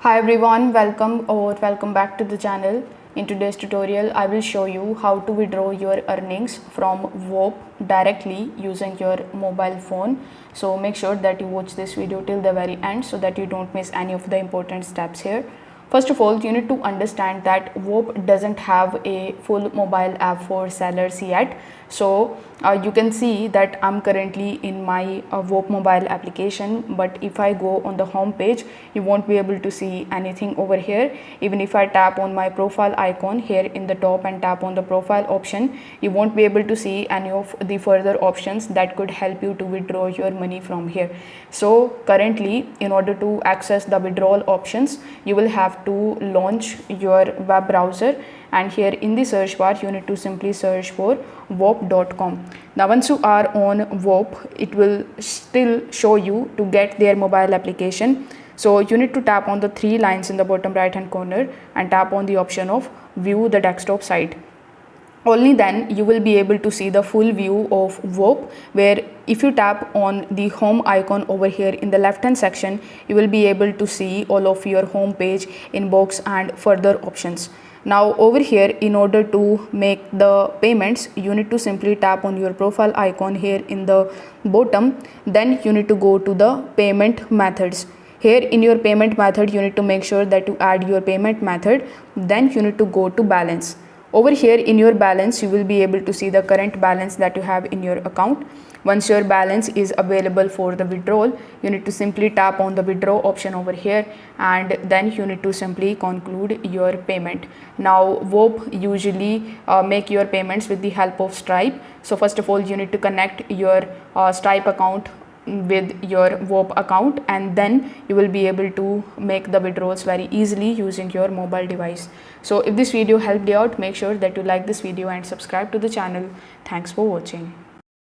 Hi everyone, welcome back to the channel. In today's tutorial, I will show you how to withdraw your earnings from Whop directly using your mobile phone. So make sure that you watch this video till the very end so that you don't miss any of the important steps here. First of all, you need to understand that Whop doesn't have a full mobile app for sellers yet. So you can see that I'm currently in my Whop mobile application, but if I go on the home page, you won't be able to see anything over here. Even if I tap on my profile icon here in the top and tap on the profile option, you won't be able to see any of the further options that could help you to withdraw your money from here. So currently, in order to access the withdrawal options, you will have to launch your web browser, and here in the search bar you need to simply search for whop.com. Now once you are on Whop, it will still show you to get their mobile application. So you need to tap on the three lines in the bottom right hand corner and tap on the option of view the desktop site. Only then you will be able to see the full view of Whop, where if you tap on the home icon over here in the left hand section, you will be able to see all of your home page, inbox and further options. Now over here, in order to make the payments, you need to simply tap on your profile icon here in the bottom. Then you need to go to the payment methods. Here in your payment method, you need to make sure that you add your payment method. Then you need to go to balance. Over here in your balance, you will be able to see the current balance that you have in your account. Once your balance is available for the withdrawal, you need to simply tap on the withdraw option over here, and then you need to simply conclude your payment. Now Whop usually make your payments with the help of Stripe. So first of all, you need to connect your Stripe account with your Whop account, and then you will be able to make the withdrawals very easily using your mobile device. So if this video helped you out, make sure that you like this video and subscribe to the channel. Thanks for watching.